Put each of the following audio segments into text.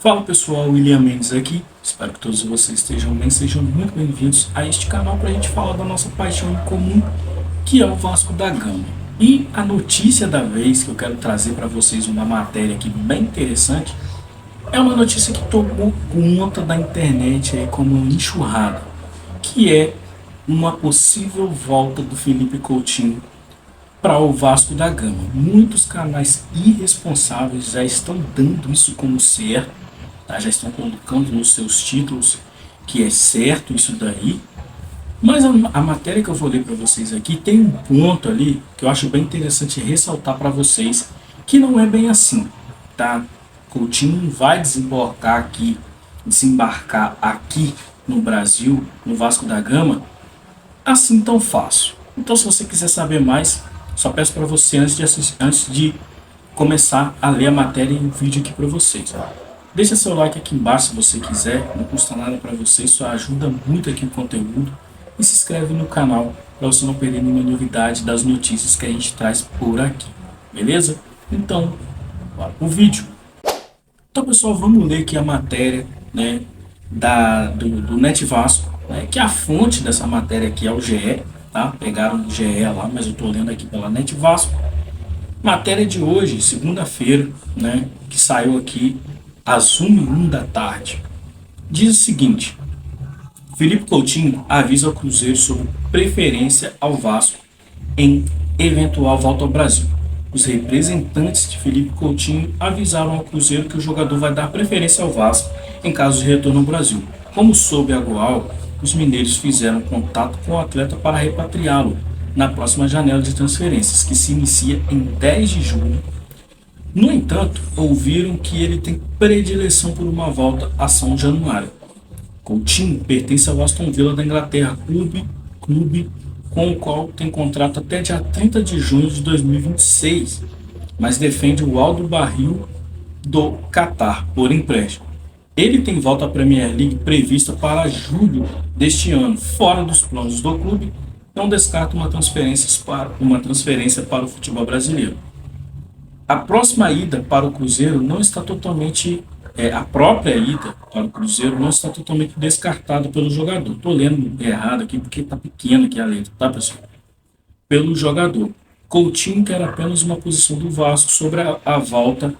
Fala pessoal, William Mendes aqui. Espero que todos vocês estejam bem, sejam muito bem-vindos a este canal para a gente falar da nossa paixão em comum, que é o Vasco da Gama. E a notícia da vez que eu quero trazer para vocês, uma matéria aqui bem interessante, é uma notícia que tomou conta da internet aí como uma enxurrada, que é uma possível volta do Felipe Coutinho para o Vasco da Gama. Muitos canais irresponsáveis já estão dando isso como certo, tá? Já estão colocando nos seus títulos que é certo isso daí. Mas a matéria que eu vou ler para vocês aqui tem um ponto ali que eu acho bem interessante ressaltar para vocês, que não é bem assim, tá? Coutinho vai desembarcar aqui no Brasil, no Vasco da Gama, assim tão fácil. Então, se você quiser saber mais, só peço para você antes de começar a ler a matéria e o vídeo aqui para vocês. Deixa seu like aqui embaixo se você quiser, não custa nada para você, só ajuda muito aqui o conteúdo. E se inscreve no canal para você não perder nenhuma novidade das notícias que a gente traz por aqui, beleza? Então, bora pro vídeo. Então pessoal, vamos ler aqui a matéria, né, do Net Vasco, né, que a fonte dessa matéria aqui é o GE, tá? Pegaram o GE lá, mas eu estou lendo aqui pela Net Vasco. Matéria de hoje, segunda-feira, né, que saiu aqui às 1h01 da tarde. Diz o seguinte: Felipe Coutinho avisa ao Cruzeiro sobre preferência ao Vasco em eventual volta ao Brasil. Os representantes de Felipe Coutinho avisaram ao Cruzeiro que o jogador vai dar preferência ao Vasco em caso de retorno ao Brasil. Como soube a Goal, os mineiros fizeram contato com o atleta para repatriá-lo na próxima janela de transferências, que se inicia em 10 de junho. No entanto, ouviram que ele tem predileção por uma volta a São Januário. Coutinho pertence ao Aston Villa da Inglaterra, clube com o qual tem contrato até dia 30 de junho de 2026, mas defende o Al Barril do Catar por empréstimo. Ele tem volta à Premier League prevista para julho deste ano. Fora dos planos do clube, não descarta uma transferência para o futebol brasileiro. A próxima ida para o Cruzeiro não está totalmente a própria ida para o Cruzeiro não está totalmente descartada pelo jogador. Estou lendo errado aqui porque está pequena aqui a letra, tá pessoal? Pelo jogador. Coutinho quer apenas uma posição do Vasco sobre a volta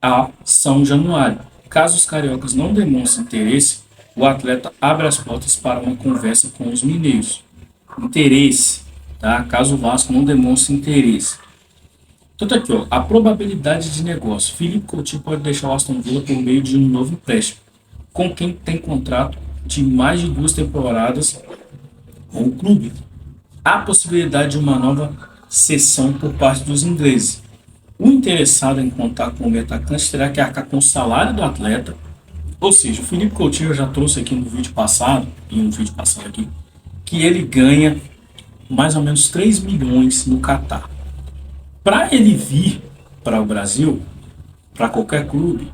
a São Januário. Caso os cariocas não demonstrem interesse, o atleta abre as portas para uma conversa com os mineiros. Interesse, tá? Caso o Vasco não demonstre interesse. Então tá aqui, ó, a probabilidade de negócio. Felipe Coutinho pode deixar o Aston Villa por meio de um novo empréstimo, com quem tem contrato de mais de 2 temporadas com o clube. Há possibilidade de uma nova cessão por parte dos ingleses. O interessado em contar com o atacante terá que arcar com o salário do atleta, ou seja, o Felipe Coutinho eu já trouxe aqui no vídeo passado, aqui, que ele ganha mais ou menos 3 milhões no Catar. Para ele vir para o Brasil, para qualquer clube,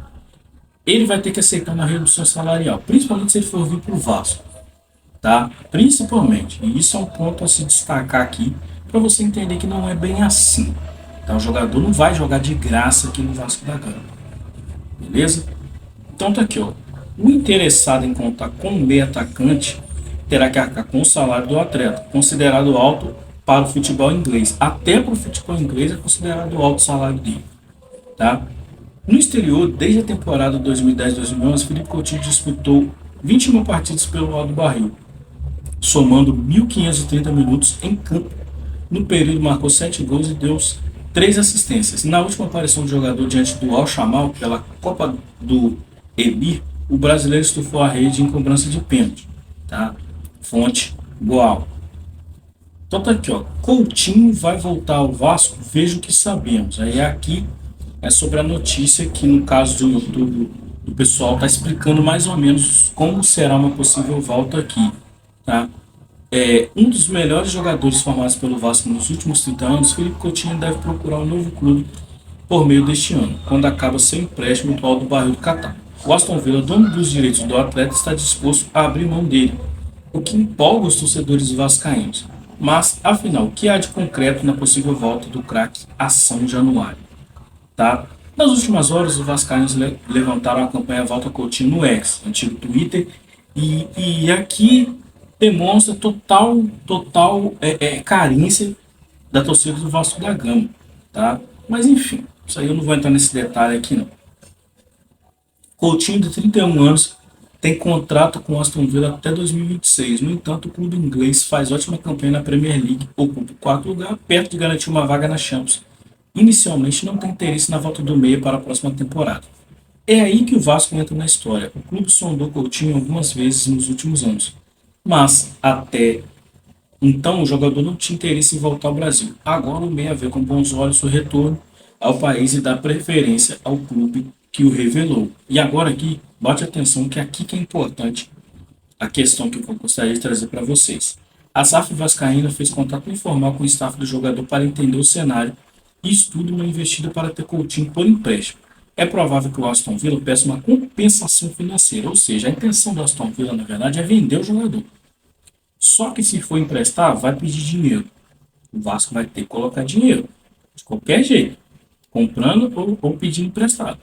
ele vai ter que aceitar uma redução salarial, principalmente se ele for vir para o Vasco, tá? Principalmente, e isso é um ponto a se destacar aqui, para você entender que não é bem assim. Então, o jogador não vai jogar de graça aqui no Vasco da Gama, beleza? Então tá aqui, ó. O interessado em contar com o meio atacante terá que arcar com o salário do atleta, considerado alto para o futebol inglês. Até para o futebol inglês é considerado alto o salário dele, tá? No exterior, desde a temporada 2010-2011, Felipe Coutinho disputou 21 partidas pelo Aldo Barril, somando 1.530 minutos em campo. No período, marcou 7 gols e deu 3 assistências. Na última aparição do jogador diante do Al Shamal, pela Copa do Emir, o brasileiro estufou a rede em cobrança de pênalti, tá? Fonte Goal. Então tá aqui, ó. Coutinho vai voltar ao Vasco, veja o que sabemos. Aí aqui é sobre a notícia que no caso do YouTube o pessoal tá explicando mais ou menos como será uma possível volta aqui, tá? Um dos melhores jogadores formados pelo Vasco nos últimos 30 anos, Felipe Coutinho deve procurar um novo clube por meio deste ano, quando acaba seu empréstimo do Aldo Barril do Catar. O Aston Villa, dono dos direitos do atleta, está disposto a abrir mão dele, o que empolga os torcedores vascaínos. Mas, afinal, o que há de concreto na possível volta do craque a São Januário? Tá? Nas últimas horas, os vascaínos levantaram a campanha Volta Coutinho no X, antigo Twitter, e aqui demonstra total carência da torcida do Vasco da Gama, tá? Mas enfim, isso aí eu não vou entrar nesse detalhe aqui não. Coutinho, de 31 anos, tem contrato com o Aston Villa até 2026. No entanto, o clube inglês faz ótima campanha na Premier League, ocupa o quarto lugar, perto de garantir uma vaga na Champions. Inicialmente, não tem interesse na volta do meia para a próxima temporada. É aí que o Vasco entra na história. O clube sondou Coutinho algumas vezes nos últimos anos, mas até então o jogador não tinha interesse em voltar ao Brasil. Agora o meia vê com bons olhos o retorno ao país e dá preferência ao clube que o revelou. E agora aqui, bote atenção que aqui que é importante a questão que eu gostaria de trazer para vocês. A SAF Vascaína fez contato informal com o staff do jogador para entender o cenário e estuda uma investida para ter Coutinho por empréstimo. É provável que o Aston Villa peça uma compensação financeira, ou seja, a intenção do Aston Villa, na verdade, é vender o jogador. Só que se for emprestar, vai pedir dinheiro. O Vasco vai ter que colocar dinheiro, de qualquer jeito, comprando ou pedindo emprestado.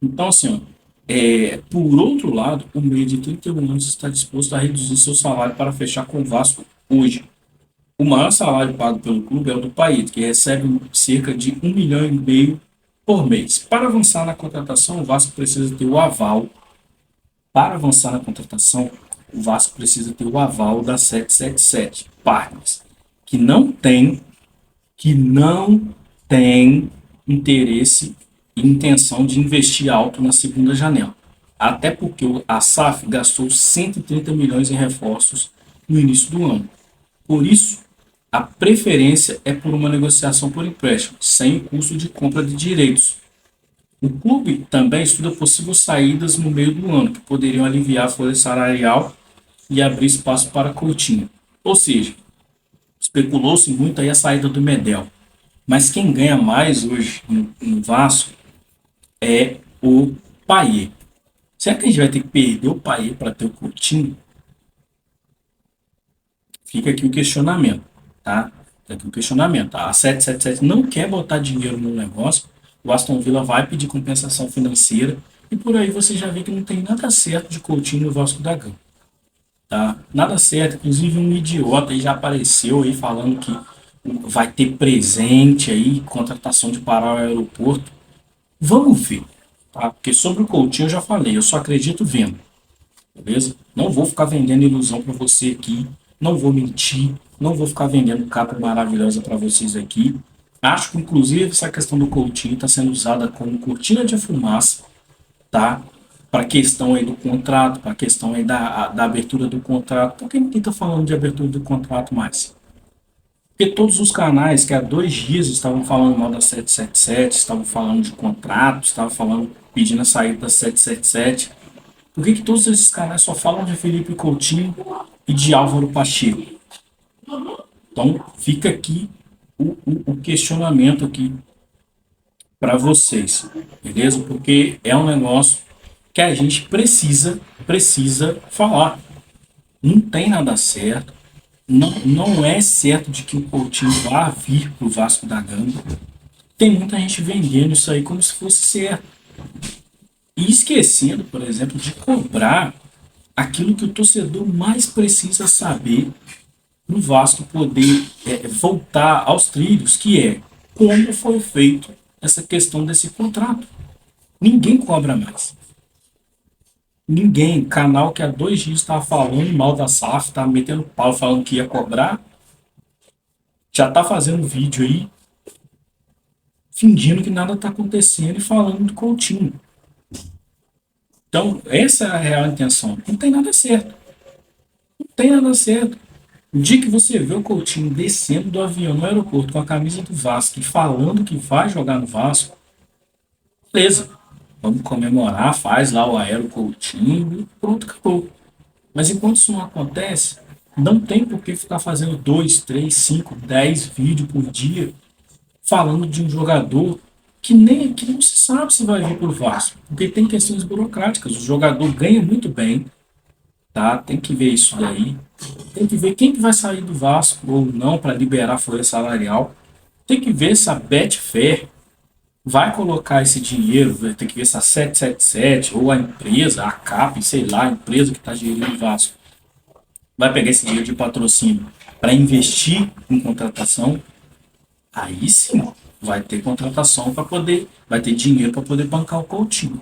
Então, assim, ó, por outro lado, o meio de 31 anos está disposto a reduzir seu salário para fechar com o Vasco hoje. O maior salário pago pelo clube é o do País, que recebe cerca de 1,5 milhão por mês. Para avançar na contratação, o Vasco precisa ter o aval. Para avançar na contratação, o Vasco precisa ter o aval da 777 Partners, que não tem interesse e intenção de investir alto na segunda janela. Até porque a SAF gastou 130 milhões em reforços no início do ano. Por isso, a preferência é por uma negociação por empréstimo, sem o custo de compra de direitos. O clube também estuda possíveis saídas no meio do ano, que poderiam aliviar a folha salarial e abrir espaço para Coutinho. Ou seja, especulou-se muito aí a saída do Medel. Mas quem ganha mais hoje no Vasco é o Payet. Será que a gente vai ter que perder o Payet para ter o Coutinho? Fica aqui o questionamento, tá? Fica aqui o questionamento. A 777 não quer botar dinheiro no negócio. O Aston Villa vai pedir compensação financeira. E por aí você já vê que não tem nada certo de Coutinho no Vasco da Gama. Tá? Nada certo. Inclusive um idiota aí já apareceu aí falando que vai ter presente aí, contratação de parar o aeroporto. Vamos ver. Tá? Porque sobre o Coutinho eu já falei, eu só acredito vendo. Beleza? Não vou ficar vendendo ilusão para você aqui. Não vou mentir. Não vou ficar vendendo capa maravilhosa para vocês aqui. Acho que, inclusive, essa questão do Coutinho está sendo usada como cortina de fumaça, tá? Para a questão aí do contrato, para a questão aí da abertura do contrato. Por que ninguém está falando de abertura do contrato mais? Porque todos os canais que há 2 dias estavam falando mal da 777, estavam falando de contrato, estavam falando, pedindo a saída da 777. Por que todos esses canais só falam de Felipe Coutinho e de Álvaro Pacheco? Então, fica aqui o questionamento aqui para vocês, beleza? Porque é um negócio que a gente precisa falar. Não tem nada certo. Não é certo de que o Coutinho vá vir para o Vasco da Gama. Tem muita gente vendendo isso aí como se fosse certo. E esquecendo, por exemplo, de cobrar aquilo que o torcedor mais precisa saber no Vasco poder voltar aos trilhos, que é como foi feito essa questão desse contrato. Ninguém cobra mais. Ninguém. Canal que há 2 dias estava falando mal da SAF, estava metendo pau falando que ia cobrar, já está fazendo vídeo aí, fingindo que nada está acontecendo e falando do Coutinho. Então, essa é a real intenção. Não tem nada certo. Não tem nada certo. O dia que você vê o Coutinho descendo do avião no aeroporto com a camisa do Vasco e falando que vai jogar no Vasco, beleza. Vamos comemorar, faz lá o Aero Coutinho, pronto, acabou. Mas enquanto isso não acontece, não tem por que ficar fazendo 2, 3, 5, 10 vídeos por dia falando de um jogador que não se sabe se vai vir para o Vasco, porque tem questões burocráticas. O jogador ganha muito bem, tá? Tem que ver isso daí. Tem que ver quem que vai sair do Vasco ou não para liberar a folha salarial. Tem que ver se a Betfair vai colocar esse dinheiro, vai ter que ver se a 777 ou a empresa, a CAP, sei lá, a empresa que está gerindo o Vasco, vai pegar esse dinheiro de patrocínio para investir em contratação, aí sim vai ter contratação para poder, vai ter dinheiro para poder bancar o Coutinho.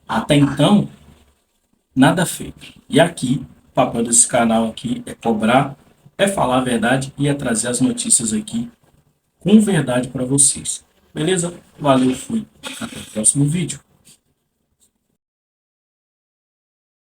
Até então, nada feito. E aqui, o papel desse canal aqui é cobrar, é falar a verdade e é trazer as notícias aqui com verdade para vocês. Beleza? Valeu, fui. Até o próximo vídeo.